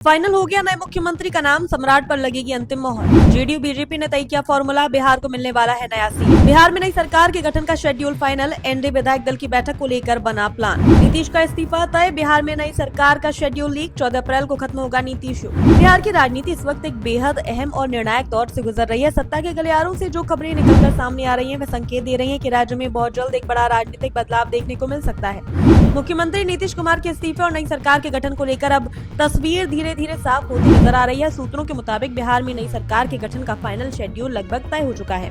Final हो गया नए मुख्यमंत्री का नाम, सम्राट पर लगेगी अंतिम मोहर। जेडीयू बीजेपी ने तय किया फॉर्मूला, बिहार को मिलने वाला है नया सीएम। बिहार में नई सरकार के गठन का शेड्यूल फाइनल, एनडीए विधायक दल की बैठक को लेकर बना प्लान। नीतीश का इस्तीफा तय, बिहार में नई सरकार का शेड्यूल लीक, 14 अप्रैल को खत्म होगा नीतीश युग। बिहार की राजनीति इस वक्त एक बेहद अहम और निर्णायक दौर से गुजर रही है। सत्ता के गलियारों से जो खबरें निकलकर सामने आ रही हैं, वे संकेत दे रही हैं कि राज्य में बहुत जल्द एक बड़ा राजनीतिक बदलाव देखने को मिल सकता है। मुख्यमंत्री नीतीश कुमार के इस्तीफे और नई सरकार के गठन को लेकर अब तस्वीर धीरे धीरे साफ होती नजर आ रही है। सूत्रों के मुताबिक बिहार में नई सरकार के गठन का फाइनल शेड्यूल लगभग तय हो चुका है।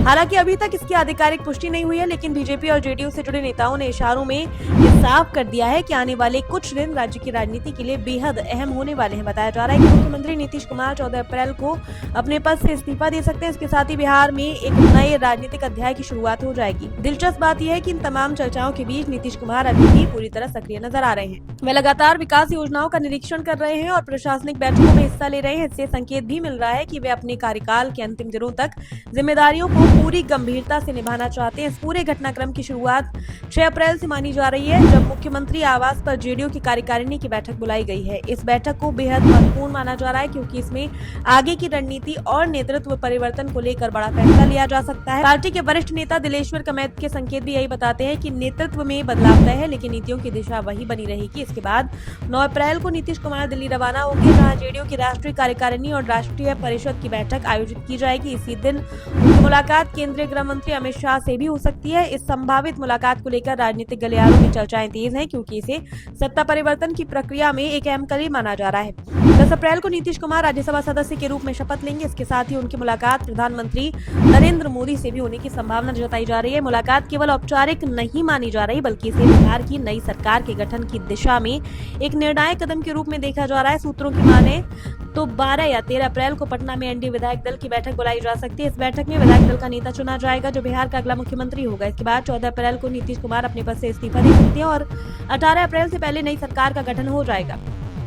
हालांकि अभी तक इसकी आधिकारिक पुष्टि नहीं हुई है, लेकिन बीजेपी और जेडीयू से जुड़े नेताओं ने इशारों में ये साफ कर दिया है कि आने वाले कुछ दिन राज्य की राजनीति के लिए बेहद अहम होने वाले हैं। बताया जा रहा है कि मुख्यमंत्री नीतीश कुमार 14 अप्रैल को अपने पद से इस्तीफा दे सकते हैं। इसके साथ ही बिहार में एक नए राजनीतिक अध्याय की शुरुआत हो जाएगी। दिलचस्प बात यह है कि इन तमाम चर्चाओं के बीच नीतीश कुमार अभी भी पूरी तरह सक्रिय नजर आ रहे हैं। वे लगातार विकास योजनाओं का निरीक्षण कर रहे हैं और प्रशासनिक बैठकों में हिस्सा ले रहे हैं। इससे संकेत भी मिल रहा है कि वे अपने कार्यकाल के अंतिम दिनों तक जिम्मेदारियों को पूरी गंभीरता से निभाना चाहते हैं। इस पूरे घटनाक्रम की शुरुआत 6 अप्रैल से मानी जा रही है, जब मुख्यमंत्री आवास पर जेडीयू की कार्यकारिणी की बैठक बुलाई गई है। इस बैठक को बेहद महत्वपूर्ण माना जा रहा है, क्योंकि इसमें आगे की रणनीति और नेतृत्व परिवर्तन को लेकर बड़ा फैसला लिया जा सकता है। पार्टी के वरिष्ठ नेता दिलेश्वर कमैत के संकेत भी यही बताते हैं कि नेतृत्व में बदलाव तय है, लेकिन नीतियों की दिशा वही बनी रहेगी। इसके बाद 9 अप्रैल को नीतीश कुमार दिल्ली रवाना होंगे, जहां जेडीयू की राष्ट्रीय कार्यकारिणी और राष्ट्रीय परिषद की बैठक आयोजित की जाएगी। इसी दिन उनकी मुलाकात केंद्रीय गृह मंत्री अमित शाह से भी हो सकती है। इस संभावित मुलाकात को लेकर राजनीतिक गलियारों में चर्चाएं तेज हैं, क्योंकि इसे सत्ता परिवर्तन की प्रक्रिया में एक अहम कड़ी माना जा रहा है। 10 अप्रैल को नीतीश कुमार राज्यसभा सदस्य के रूप में शपथ लेंगे। इसके साथ ही उनकी मुलाकात प्रधानमंत्री नरेंद्र मोदी से भी होने की संभावना जताई जा रही है। मुलाकात केवल औपचारिक नहीं मानी जा रही, बल्कि इसे बिहार की नई सरकार के गठन की दिशा में एक निर्णायक कदम के रूप में देखा जा रहा है। सूत्रों की माने तो 12 या 13 अप्रैल को पटना में एनडीए विधायक दल की बैठक बुलाई जा सकती है। इस बैठक में विधायक दल का नेता चुना जाएगा, जो बिहार का अगला मुख्यमंत्री होगा। इसके बाद 14 अप्रैल को नीतीश कुमार अपने पद से इस्तीफा दे सकते हैं और 18 अप्रैल से पहले नई सरकार का गठन हो जाएगा।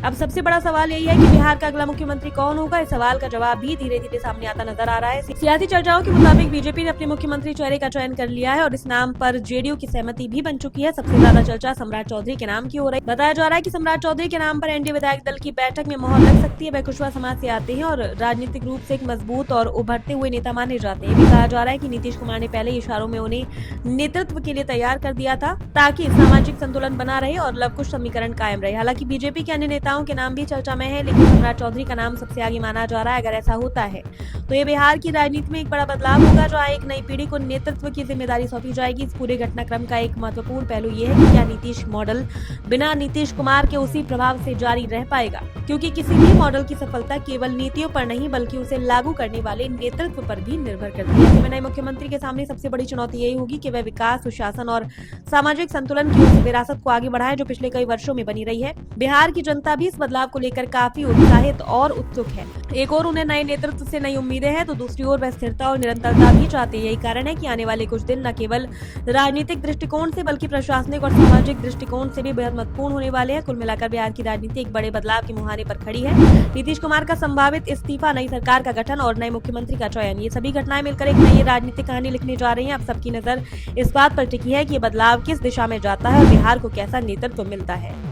अब सबसे बड़ा सवाल यही है कि बिहार का अगला मुख्यमंत्री कौन होगा। इस सवाल का जवाब भी धीरे धीरे सामने आता नजर आ रहा है। सियासी चर्चाओं के मुताबिक बीजेपी ने अपने मुख्यमंत्री चेहरे का चयन कर लिया है और इस नाम पर जेडीयू की सहमति भी बन चुकी है। सबसे ज्यादा चर्चा सम्राट चौधरी के नाम की हो रही है। बताया जा रहा है कि सम्राट चौधरी के नाम पर एनडीए विधायक दल की बैठक में मोहर लग सकती है। वे कुशवाहा समाज से आते हैं और राजनीतिक रूप से एक मजबूत और उभरते हुए नेता माने जाते हैं। कहा जा रहा है कि नीतीश कुमार ने पहले इशारों में उन्हें नेतृत्व के लिए तैयार कर दिया था, ताकि सामाजिक संतुलन बना रहे और लवकुश समीकरण कायम रहे। हालांकि बीजेपी के अन्य नेताओं के नाम भी चर्चा में है, लेकिन सम्राट चौधरी का नाम सबसे आगे माना जा रहा है। अगर ऐसा होता है तो ये बिहार की राजनीति में एक बड़ा बदलाव होगा, जहां एक नई पीढ़ी को नेतृत्व की जिम्मेदारी सौंपी जाएगी। इस पूरे घटनाक्रम का एक महत्वपूर्ण पहलू ये है कि क्या नीतीश मॉडल बिना नीतीश कुमार के उसी प्रभाव से जारी रह पाएगा, क्योंकि किसी भी मॉडल की सफलता केवल नीतियों पर नहीं, बल्कि उसे लागू करने वाले नेतृत्व पर भी निर्भर करती है। ऐसे में नए मुख्यमंत्री के सामने सबसे बड़ी चुनौती यही होगी कि वह विकास, सुशासन और सामाजिक संतुलन की उस विरासत को आगे बढ़ाए जो पिछले कई वर्षों में बनी रही है। बिहार की जनता भी इस बदलाव को लेकर काफी उत्साहित और उत्सुक है। एक और उन्हें नए नेतृत्व से नई उम्मीदें हैं, तो दूसरी ओर वह स्थिरता और निरंतरता भी चाहते हैं। यही कारण है कि आने वाले कुछ दिन न केवल राजनीतिक दृष्टिकोण से, बल्कि प्रशासनिक और सामाजिक दृष्टिकोण से भी बेहद महत्वपूर्ण होने वाले हैं। कुल मिलाकर बिहार की राजनीति एक बड़े बदलाव के मुहाने पर खड़ी है। नीतीश कुमार का संभावित इस्तीफा, नई सरकार का गठन और नए मुख्यमंत्री का चयन, ये सभी घटनाएं मिलकर एक नई राजनीतिक कहानी लिखने जा रही है। अब सबकी नजर इस बात पर टिकी है कि ये बदलाव किस दिशा में जाता है और बिहार को कैसा नेतृत्व मिलता है।